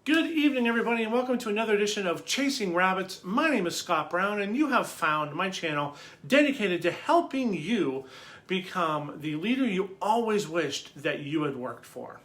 Good evening, everybody, and welcome to another edition of Chasing Rabbits. My name is Scott Brown, and you have found my channel dedicated to helping you become the leader you always wished that you had worked for.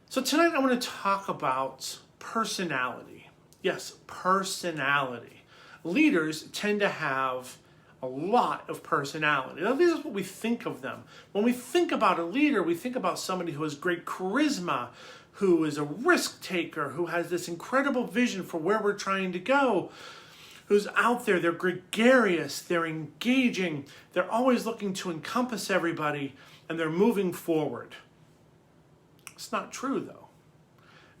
So tonight I want to talk about personality. Yes, personality. Leaders tend to have a lot of personality. Now, this is what we think of them. When we think about a leader, we think about somebody who has great charisma, who is a risk taker, who has this incredible vision for where we're trying to go, who's out there, they're gregarious, they're engaging, they're always looking to encompass everybody, and they're moving forward. It's not true, though.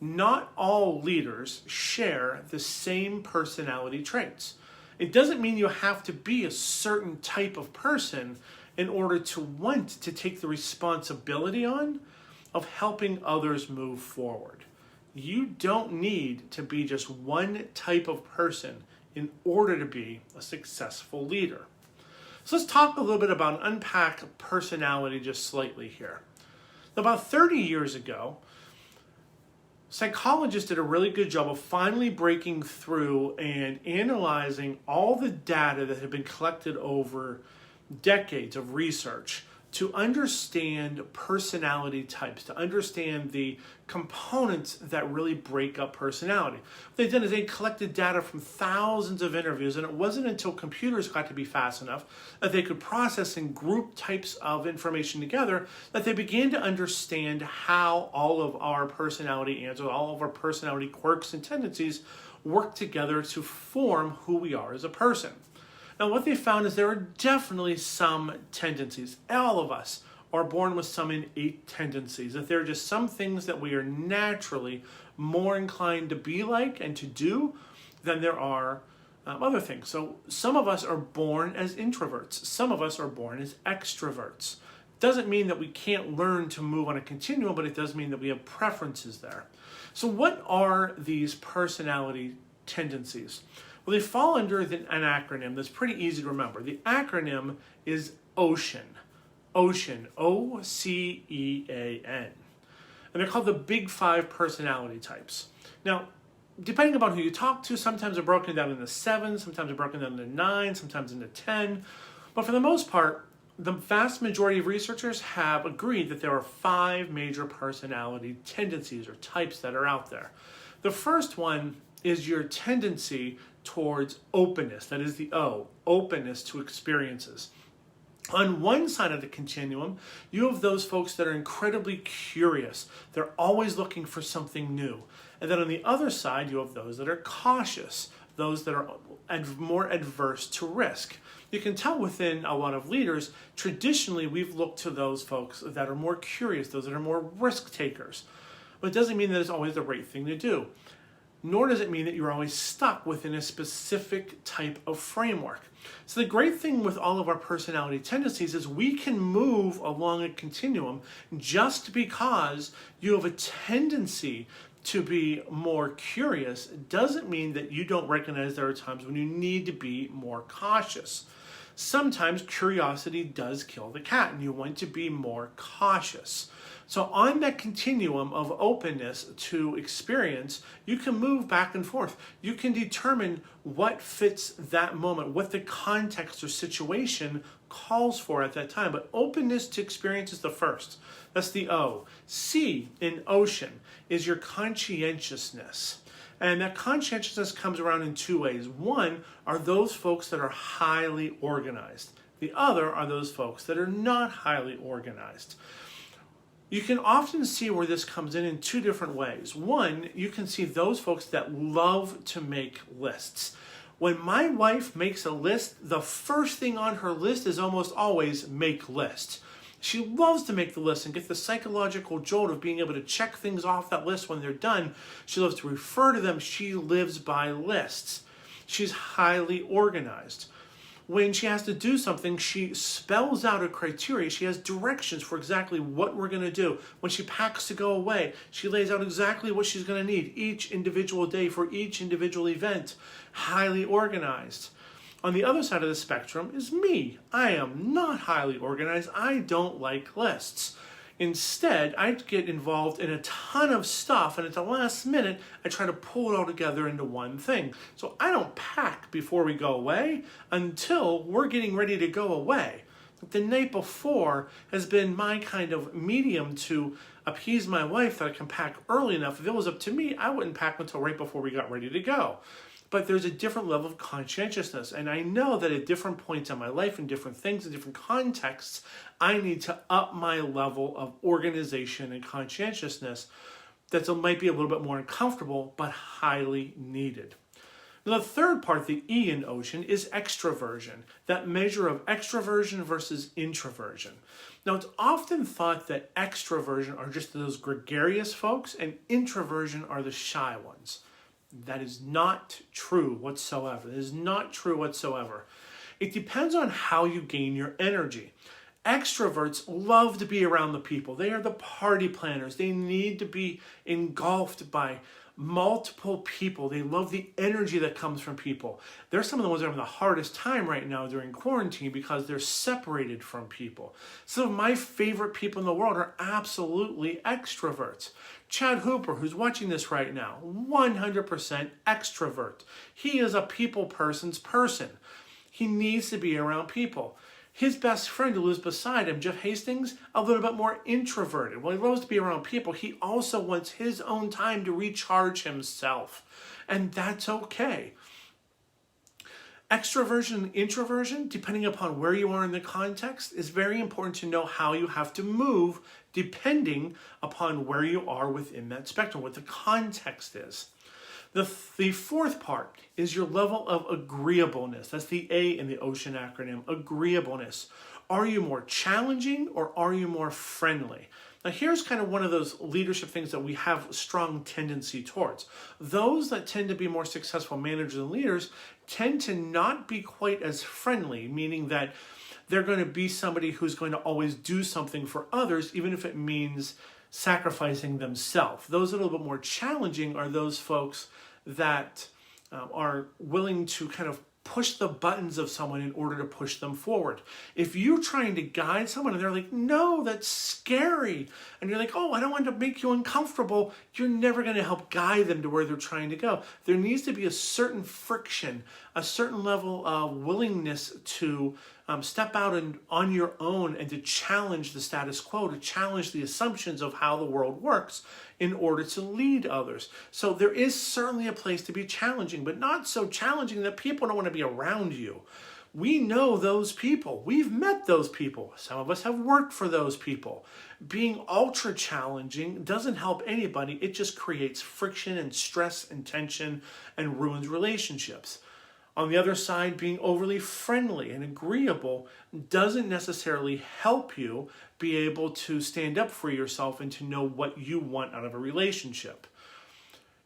Not all leaders share the same personality traits. It doesn't mean you have to be a certain type of person in order to want to take the responsibility on of helping others move forward. You don't need to be just one type of person in order to be a successful leader. So let's talk a little bit about unpack personality just slightly here. About 30 years ago, psychologists did a really good job of finally breaking through and analyzing all the data that had been collected over decades of research to understand personality types, to understand the components that really break up personality. What they did is they collected data from thousands of interviews, and it wasn't until computers got to be fast enough that they could process and group types of information together that they began to understand how all of our personality answers, all of our personality quirks and tendencies work together to form who we are as a person. Now, what they found is there are definitely some tendencies. All of us are born with some innate tendencies, that there are just some things that we are naturally more inclined to be like and to do than there are other things. So some of us are born as introverts. Some of us are born as extroverts. Doesn't mean that we can't learn to move on a continuum, but it does mean that we have preferences there. So what are these personality tendencies? Well, they fall under an acronym that's pretty easy to remember. The acronym is OCEAN. OCEAN, O-C-E-A-N. And they're called the Big Five personality types. Now, depending upon who you talk to, sometimes they're broken down into 7, sometimes they're broken down into 9, sometimes into 10. But for the most part, the vast majority of researchers have agreed that there are 5 major personality tendencies or types that are out there. The first one is your tendency towards openness. That is the O, openness to experiences. On one side of the continuum, you have those folks that are incredibly curious. They're always looking for something new. And then on the other side, you have those that are cautious, those that are more adverse to risk. You can tell within a lot of leaders, traditionally we've looked to those folks that are more curious, those that are more risk takers. But it doesn't mean that it's always the right thing to do. Nor does it mean that you're always stuck within a specific type of framework. So the great thing with all of our personality tendencies is we can move along a continuum just because you have a tendency to be more curious doesn't mean that you don't recognize there are times when you need to be more cautious. Sometimes curiosity does kill the cat and you want to be more cautious. So on that continuum of openness to experience, you can move back and forth. You can determine what fits that moment, what the context or situation calls for at that time. But openness to experience is the first. That's the O. C in ocean is your conscientiousness. And that conscientiousness comes around in 2 ways. One are those folks that are highly organized. The other are those folks that are not highly organized. You can often see where this comes in 2 different ways. One, you can see those folks that love to make lists. When my wife makes a list, the first thing on her list is almost always make list. She loves to make the list and get the psychological jolt of being able to check things off that list when they're done. She loves to refer to them. She lives by lists. She's highly organized. When she has to do something, she spells out a criteria. She has directions for exactly what we're going to do. When she packs to go away, she lays out exactly what she's going to need each individual day for each individual event. Highly organized. On the other side of the spectrum is me. I am not highly organized. I don't like lists. Instead, I get involved in a ton of stuff, and at the last minute, I try to pull it all together into one thing. So I don't pack before we go away until we're getting ready to go away. The night before has been my kind of medium to appease my wife that I can pack early enough. If it was up to me, I wouldn't pack until right before we got ready to go. But there's a different level of conscientiousness. And I know that at different points in my life, in different things, in different contexts, I need to up my level of organization and conscientiousness that might be a little bit more uncomfortable, but highly needed. Now, the third part, the E in Ocean, is extroversion, that measure of extroversion versus introversion. Now, it's often thought that extroversion are just those gregarious folks and introversion are the shy ones. That is not true whatsoever. It is not true whatsoever. It depends on how you gain your energy. Extroverts love to be around the people. They are the party planners. They need to be engulfed by multiple people. They love the energy that comes from people. They're some of the ones that are having the hardest time right now during quarantine because they're separated from people. Some of my favorite people in the world are absolutely extroverts. Chad Hooper, who's watching this right now, 100% extrovert. He is a people person's person. He needs to be around people. His best friend who lives beside him, Jeff Hastings, a little bit more introverted. While he loves to be around people, he also wants his own time to recharge himself. And that's okay. Extroversion and introversion, depending upon where you are in the context, is very important to know how you have to move depending upon where you are within that spectrum, what the context is. The fourth part is your level of agreeableness. That's the A in the Ocean acronym, agreeableness. Are you more challenging or are you more friendly? Now here's kind of one of those leadership things that we have a strong tendency towards. Those that tend to be more successful managers and leaders tend to not be quite as friendly, meaning that they're going to be somebody who's going to always do something for others, even if it means sacrificing themselves. Those that are a little bit more challenging are those folks that are willing to kind of push the buttons of someone in order to push them forward. If you're trying to guide someone and they're like, no, that's scary, and you're like, oh, I don't want to make you uncomfortable, you're never going to help guide them to where they're trying to go. There needs to be a certain friction, a certain level of willingness to step out and on your own and to challenge the status quo, to challenge the assumptions of how the world works in order to lead others. So there is certainly a place to be challenging, but not so challenging that people don't want to be around you. We know those people. We've met those people. Some of us have worked for those people. Being ultra challenging doesn't help anybody. It just creates friction and stress and tension and ruins relationships. On the other side, being overly friendly and agreeable doesn't necessarily help you be able to stand up for yourself and to know what you want out of a relationship.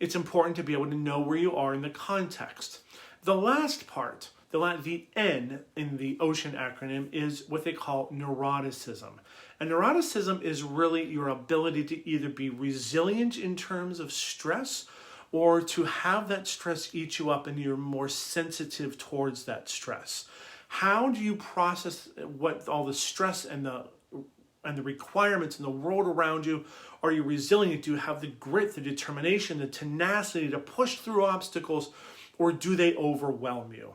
It's important to be able to know where you are in the context. The last part, the N in the Ocean acronym, is what they call neuroticism. And neuroticism is really your ability to either be resilient in terms of stress or to have that stress eat you up and you're more sensitive towards that stress. How do you process what all the stress and the requirements in the world around you? Are you resilient? Do you have the grit, the determination, the tenacity to push through obstacles, or do they overwhelm you?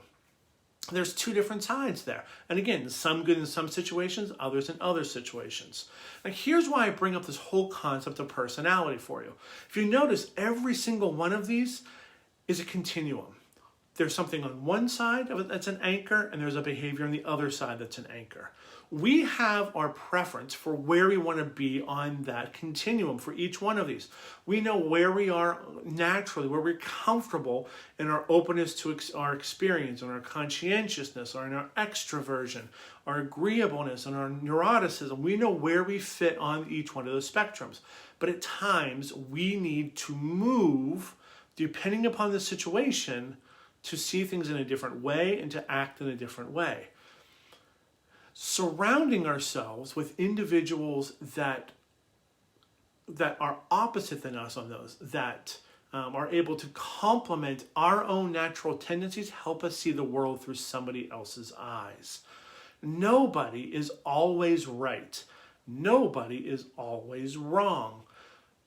There's two different sides there. And again, some good in some situations, others in other situations. Now here's why I bring up this whole concept of personality for you. If you notice, every single one of these is a continuum. There's something on one side of it that's an anchor, and there's a behavior on the other side that's an anchor. We have our preference for where we want to be on that continuum for each one of these. We know where we are naturally, where we're comfortable in our openness to our experience, and our conscientiousness, or in our extroversion, our agreeableness, and our neuroticism. We know where we fit on each one of those spectrums. But at times, we need to move, depending upon the situation, to see things in a different way and to act in a different way. Surrounding ourselves with individuals that are opposite than us on those, that are able to complement our own natural tendencies, help us see the world through somebody else's eyes. Nobody is always right. Nobody is always wrong.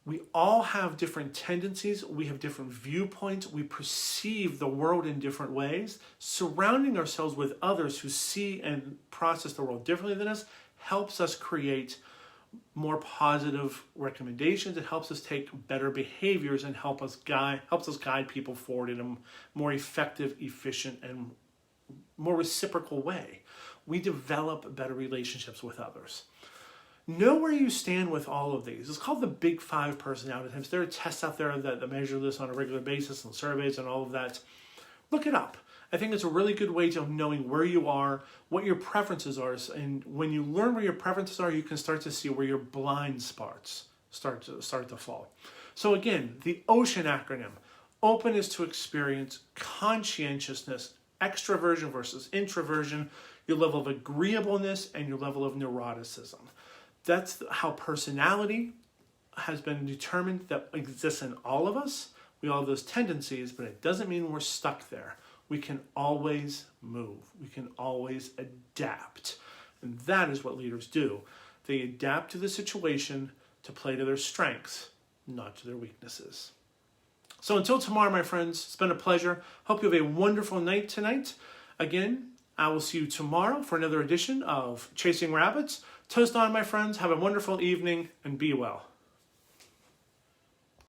We all have different tendencies, we have different viewpoints, we perceive the world in different ways. Surrounding ourselves with others who see and process the world differently than us helps us create more positive recommendations. It helps us take better behaviors and helps us guide people forward in a more effective, efficient, and more reciprocal way. We develop better relationships with others. Know where you stand with all of these. It's called the Big Five personality types. There are tests out there that measure this on a regular basis and surveys and all of that. Look it up. I think it's a really good way of knowing where you are, what your preferences are. And when you learn where your preferences are, you can start to see where your blind spots start to fall. So again, the OCEAN acronym: openness to experience, conscientiousness, extroversion versus introversion, your level of agreeableness, and your level of neuroticism. That's how personality has been determined that exists in all of us. We all have those tendencies, but it doesn't mean we're stuck there. We can always move. We can always adapt. And that is what leaders do. They adapt to the situation to play to their strengths, not to their weaknesses. So until tomorrow, my friends, it's been a pleasure. Hope you have a wonderful night tonight. Again, I will see you tomorrow for another edition of Chasing Rabbits. Toast on, my friends. Have a wonderful evening and be well.